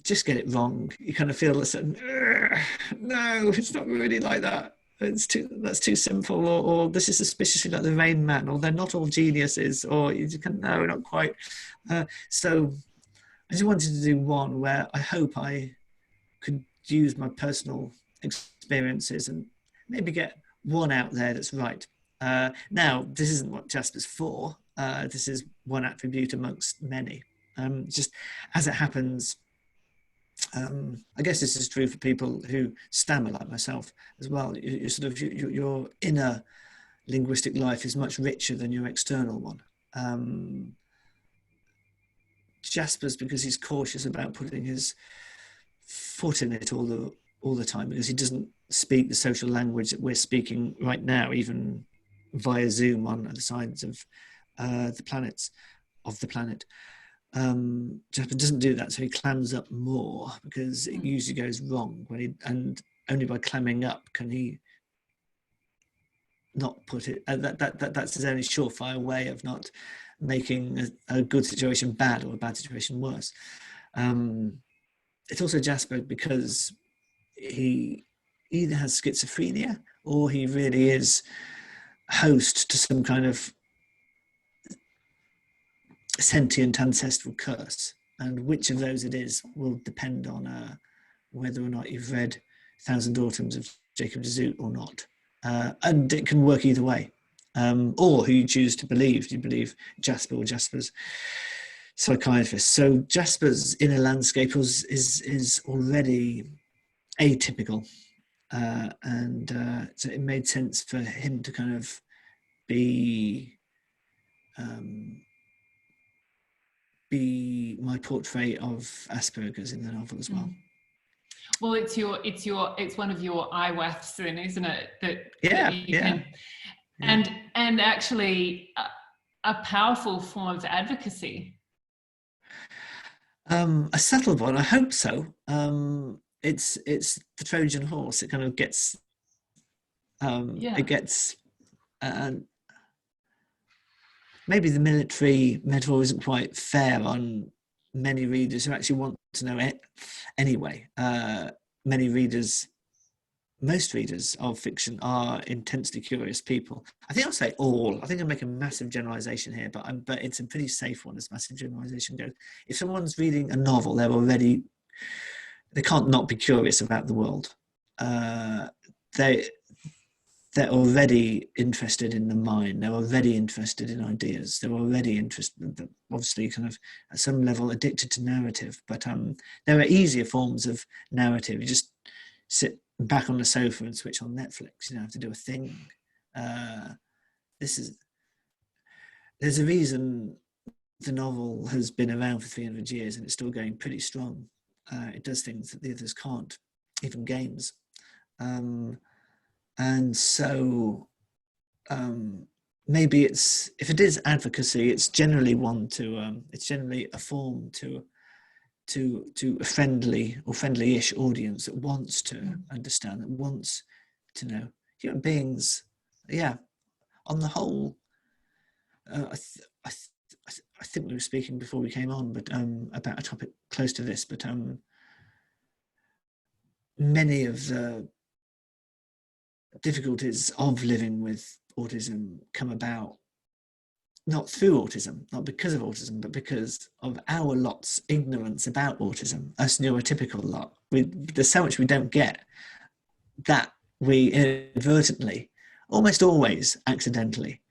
just get it wrong, you kind of feel this, no, it's not really like that. That's too simple, or this is suspiciously like the Rain Man, or they're not all geniuses, or you just can't, no, not quite. So I just wanted to do one where I hope I could use my personal experiences and maybe get one out there that's right. Now, this isn't what Jasper's for. This is one attribute amongst many. Just as it happens, I guess this is true for people who stammer like myself as well. Your inner linguistic life is much richer than your external one. Jasper's, because he's cautious about putting his foot in it all the time, because he doesn't speak the social language that we're speaking right now, even via Zoom on other sides of the planet. Jasper doesn't do that, so he clams up more, because it usually goes wrong and only by clamming up can he not put it. That's his only surefire way of not making a good situation bad or a bad situation worse. It's also Jasper because he either has schizophrenia or he really is host to some kind of sentient ancestral curse, and which of those it is will depend on whether or not you've read Thousand Autumns of Jacob de Zoët or not, and it can work either way, or who you choose to believe. Do you believe Jasper or Jasper's psychiatrist? So Jasper's inner landscape is already atypical, and so it made sense for him to kind of be my portrait of Asperger's in the novel as well. Well, it's one of your IWAFs then, isn't it? Can, and actually a powerful form of advocacy. A subtle one, I hope so. It's the Trojan horse. It kind of gets it gets maybe the military metaphor isn't quite fair on many readers who actually want to know it anyway. Most readers of fiction are intensely curious people. I think I'll say all. I think I'll make a massive generalization here, but it's a pretty safe one as massive generalization goes. If someone's reading a novel, they can't not be curious about the world. They're already interested in the mind. They're already interested in ideas. They're already interested, obviously, kind of at some level addicted to narrative. But there are easier forms of narrative. You just sit back on the sofa and switch on Netflix. You don't have to do a thing. There's a reason the novel has been around for 300 years and it's still going pretty strong. It does things that the others can't, even games. And so maybe if it is advocacy, it's generally it's generally a form to a friendly or friendly-ish audience that wants to understand, that wants to know. Human beings, yeah, on the whole, I think we were speaking before we came on, but about a topic close to this, but many of the difficulties of living with autism come about not through autism, not because of autism, but because of our lot's ignorance about autism, us neurotypical lot. There's so much we don't get that we inadvertently, almost always accidentally,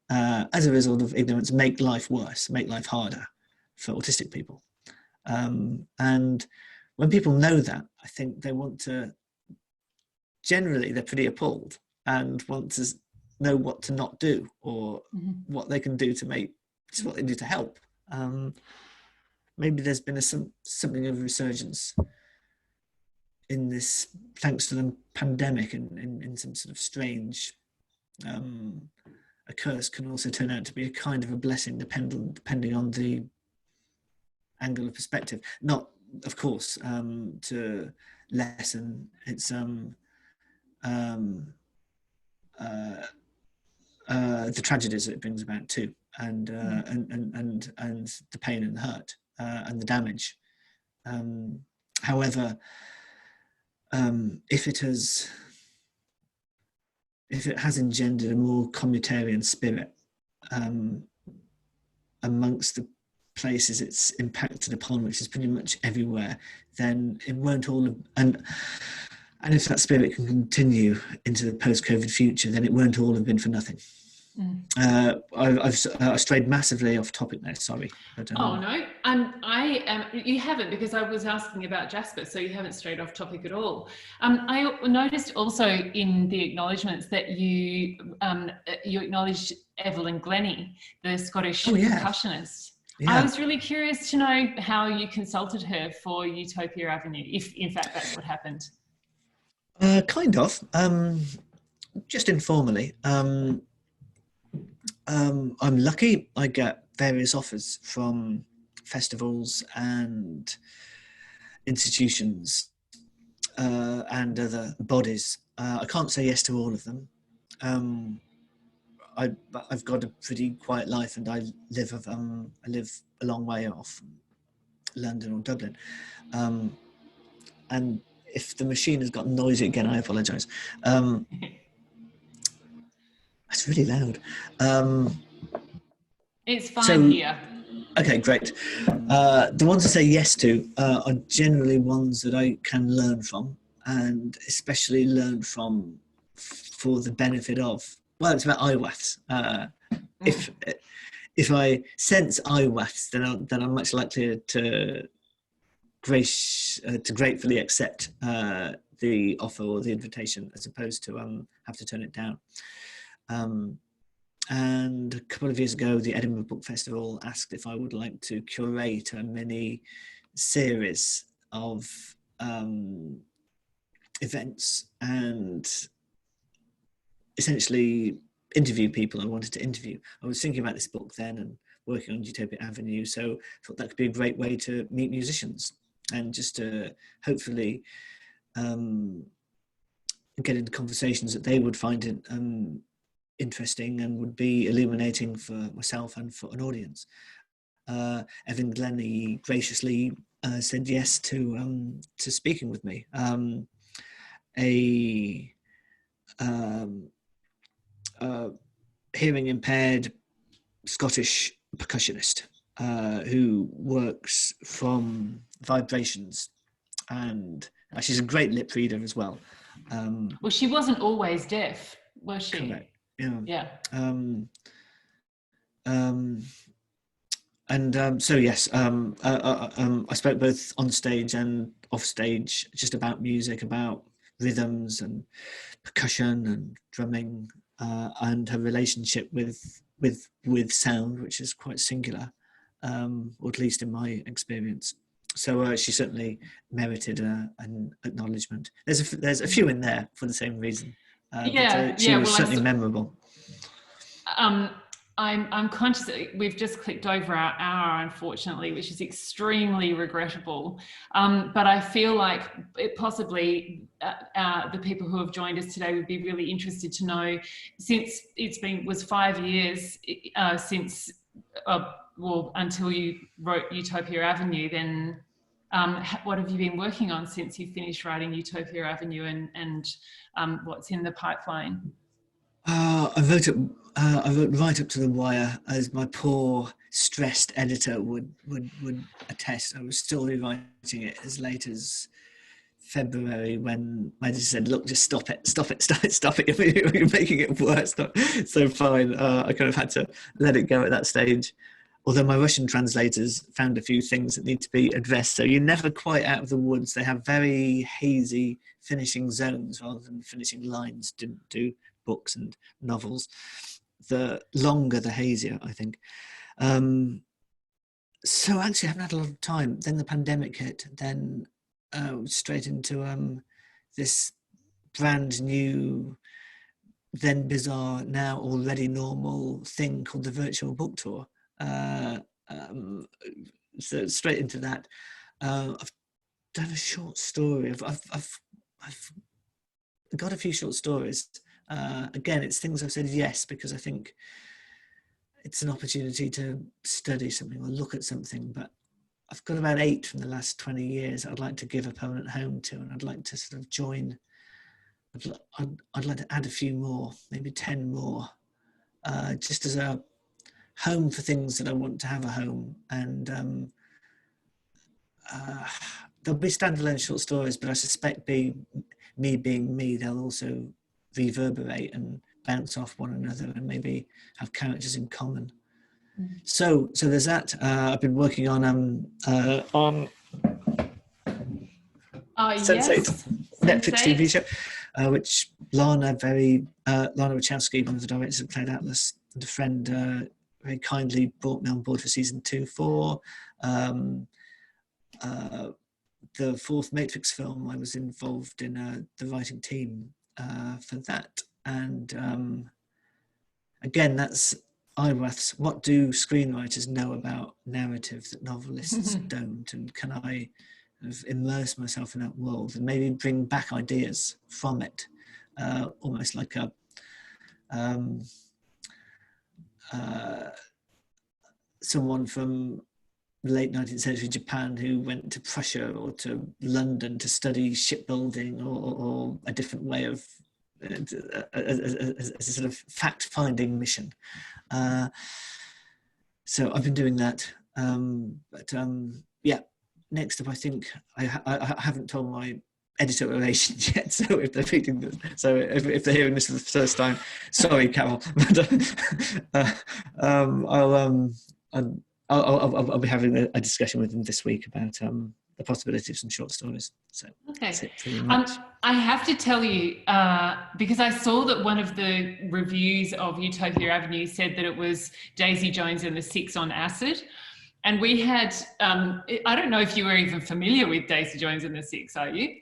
as a result of ignorance, make life worse, make life harder for autistic people. And when people know that, I think they want to, generally they're pretty appalled and want to know what to not do, or what they can do to make, just what they do to help. Maybe there's been something of a resurgence in this, thanks to the pandemic, in some sort of strange, a curse can also turn out to be a kind of a blessing, depending on the angle of perspective. Not, of course, to lessen its the tragedies that it brings about too, and the pain and the hurt, and the damage. However, if it has engendered a more communitarian spirit amongst the places it's impacted upon, which is pretty much everywhere, then it won't all have, and if that spirit can continue into the post-COVID future, then it won't all have been for nothing. I've strayed massively off topic there, sorry. But, oh no, you haven't, because I was asking about Jasper, so you haven't strayed off topic at all. I noticed also in the acknowledgements that you acknowledged Evelyn Glennie, the Scottish percussionist. Yeah. I was really curious to know how you consulted her for Utopia Avenue, if in fact that's what happened. Kind of, just informally. I'm lucky. I get various offers from festivals and institutions and other bodies. I can't say yes to all of them. I've got a pretty quiet life, and I live a long way off London or Dublin. And if the machine has got noisy again, I apologise. It's really loud. It's fine here. Okay, great. The ones I say yes to are generally ones that I can learn from, and especially learn from for the benefit of. Well, it's about IWAFs. If I sense IWAFs, then I'm much likelier to gratefully accept the offer or the invitation, as opposed to have to turn it down. And a couple of years ago, the Edinburgh Book Festival asked if I would like to curate a mini series of events and essentially interview people I wanted to interview. I was thinking about this book then and working on Utopia Avenue, so I thought that could be a great way to meet musicians and just to hopefully get into conversations that they would find interesting and would be illuminating for myself and for an audience. Evan Glennie graciously said yes to speaking with me. A hearing impaired Scottish percussionist who works from vibrations, and she's a great lip reader as well. Well, she wasn't always deaf, was she? Correct. Yeah. So yes, I spoke both on stage and off stage just about music, about rhythms and percussion and drumming, and her relationship with sound, which is quite singular, or at least in my experience. So she certainly merited an acknowledgement. There's a few in there for the same reason. But she was certainly memorable. I'm conscious that we've just clicked over our hour, unfortunately, which is extremely regrettable. But I feel like possibly the people who have joined us today would be really interested to know, since was 5 years since, until you wrote Utopia Avenue, then what have you been working on since you finished writing Utopia Avenue, and what's in the pipeline? I wrote right up to the wire, as my poor, stressed editor would attest. I was still rewriting it as late as February, when I just said, "Look, just stop it! You're making it worse." So fine. I kind of had to let it go at that stage. Although my Russian translators found a few things that need to be addressed, so you're never quite out of the woods. They have very hazy finishing zones rather than finishing lines. Didn't do books and novels. The longer, the hazier, I think. So actually, I haven't had a lot of time. Then the pandemic hit. Then straight into this brand new, then bizarre, now already normal thing called the virtual book tour. So straight into that. I've done a short story. I've got a few short stories. Again, it's things I've said yes because I think it's an opportunity to study something or look at something. But I've got about 8 from the last 20 years I'd like to give a permanent home to, and I'd like to sort of join. I'd like to add a few more, maybe 10 more, just as a home for things that I want to have a home. And there'll be standalone short stories, but I suspect me being me, they'll also reverberate and bounce off one another and maybe have characters in common. So there's that. I've been working on Sense8, Yes. Netflix TV show, which Lana Wachowski, one of the directors of Cloud Atlas, and a friend very kindly brought me on board for season 2 for. The 4th Matrix film, I was involved in the writing team for that. And again, that's Iwath's, what do screenwriters know about narrative that novelists don't? And can I kind of immerse myself in that world and maybe bring back ideas from it? Almost like a someone from late 19th century Japan who went to Prussia or to London to study shipbuilding, or a different way of as a sort of fact-finding mission. So I've been doing that. Yeah, next up, I think I haven't told my editor relations yet. So if they're reading this, so if they're hearing this for the first time, sorry, Carol, but I'll be having a discussion with them this week about the possibility of some short stories. So okay. That's it pretty much. I have to tell you, because I saw that one of the reviews of Utopia Avenue said that it was Daisy Jones and the Six on acid. And we had, I don't know if you were even familiar with Daisy Jones and the Six, are you?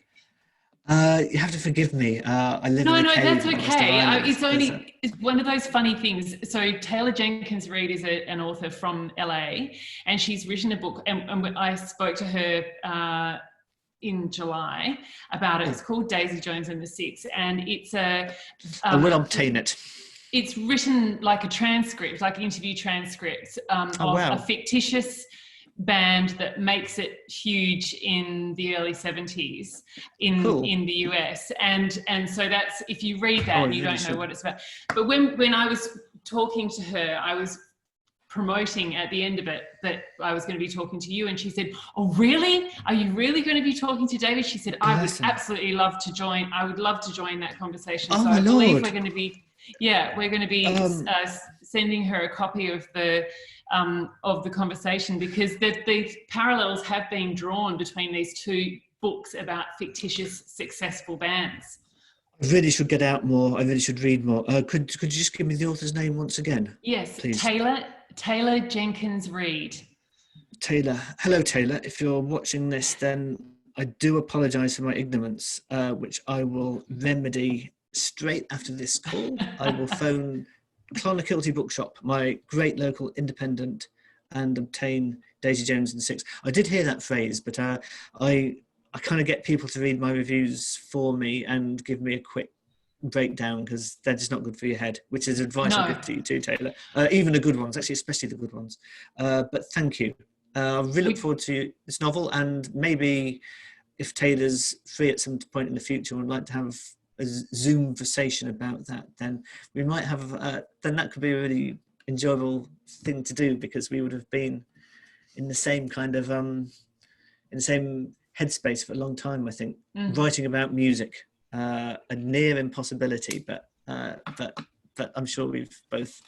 You have to forgive me. I live in a cave. That's okay. It's one of those funny things. So Taylor Jenkins Reid is an author from LA, and she's written a book, and I spoke to her in July about it. It's called Daisy Jones and the Six, and it's I will obtain it. It's written like a transcript, like interview transcripts of a fictitious band that makes it huge in the early 70s in the US, and so that's, if you read that and you really don't know what it's about. But when I was talking to her, I was promoting at the end of it that I was going to be talking to you, and she said, "Oh really? Are you really going to be talking to David?" She said, "I would absolutely love to join. I would love to join that conversation." So I believe we're going to be sending her a copy of the conversation, because the parallels have been drawn between these two books about fictitious successful bands. I really should get out more. I really should read more. Could you just give me the author's name once again? Yes, please. Taylor Jenkins Reid. Taylor. Hello, Taylor. If you're watching this, then I do apologise for my ignorance, which I will remedy straight after this call, I will phone Clonakilty Bookshop, my great local independent, and obtain Daisy Jones and the Six. I did hear that phrase, but I kind of get people to read my reviews for me and give me a quick breakdown, because they're just not good for your head, which is advice I give to you too, Taylor. Even the good ones, actually, especially the good ones. But thank you. I really look forward to this novel, and maybe if Taylor's free at some point in the future and would like to have a Zoom conversation about that, then we might have, then that could be a really enjoyable thing to do, because we would have been in the same kind of, in the same headspace for a long time, I think, writing about music. A near impossibility, but I'm sure we've both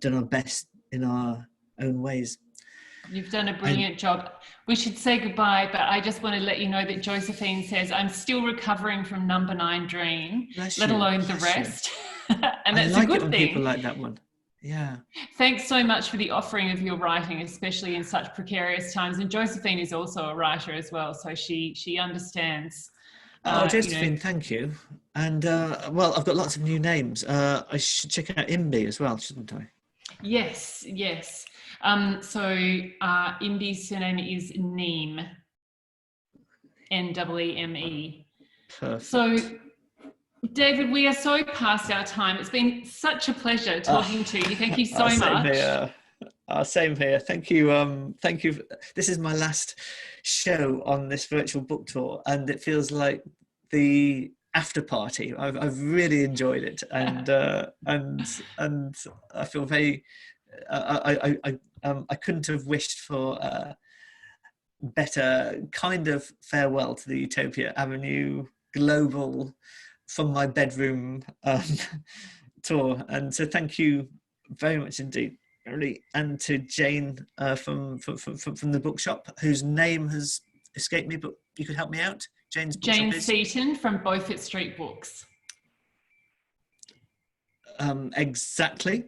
done our best in our own ways. You've done a brilliant job. We should say goodbye, but I just want to let you know that Josephine says, I'm still recovering from number 9 dream, let alone the rest. And that's a good thing. People like that one. Yeah. Thanks so much for the offering of your writing, especially in such precarious times. And Josephine is also a writer as well, so she understands. Josephine, thank you. And well, I've got lots of new names. I should check out Imbi as well, shouldn't I? Yes. So Imbi's surname is Neem, N-E-E-M-E. Perfect. So, David, we are so past our time. It's been such a pleasure talking to you. Thank you so much. Same here. Thank you. Thank you. This is my last show on this virtual book tour, and it feels like the after party. I've really enjoyed it, and I feel very. I couldn't have wished for a better kind of farewell to the Utopia Avenue global from my bedroom tour, and so thank you very much indeed. And to Jane from the bookshop, whose name has escaped me, but you could help me out. Jane Seaton from Beaufort Street Books. Exactly.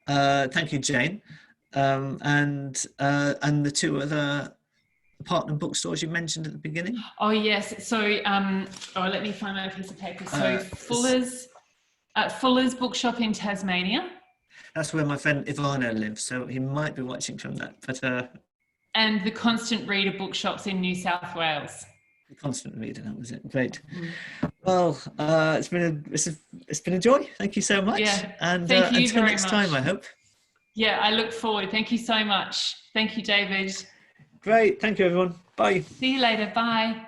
Thank you, Jane. And the 2 other partner bookstores you mentioned at the beginning. Oh yes. So let me find my piece of paper. So Fuller's Bookshop in Tasmania. That's where my friend Ivana lives, so he might be watching from that. But and the Constant Reader bookshops in New South Wales. The Constant Reader, that was it. Great. Well, it's been a joy. Thank you so much. Yeah. And thank you until very next much. time, I hope. Yeah, I look forward. Thank you so much. Thank you, David. Great. Thank you, everyone. Bye. See you later. Bye.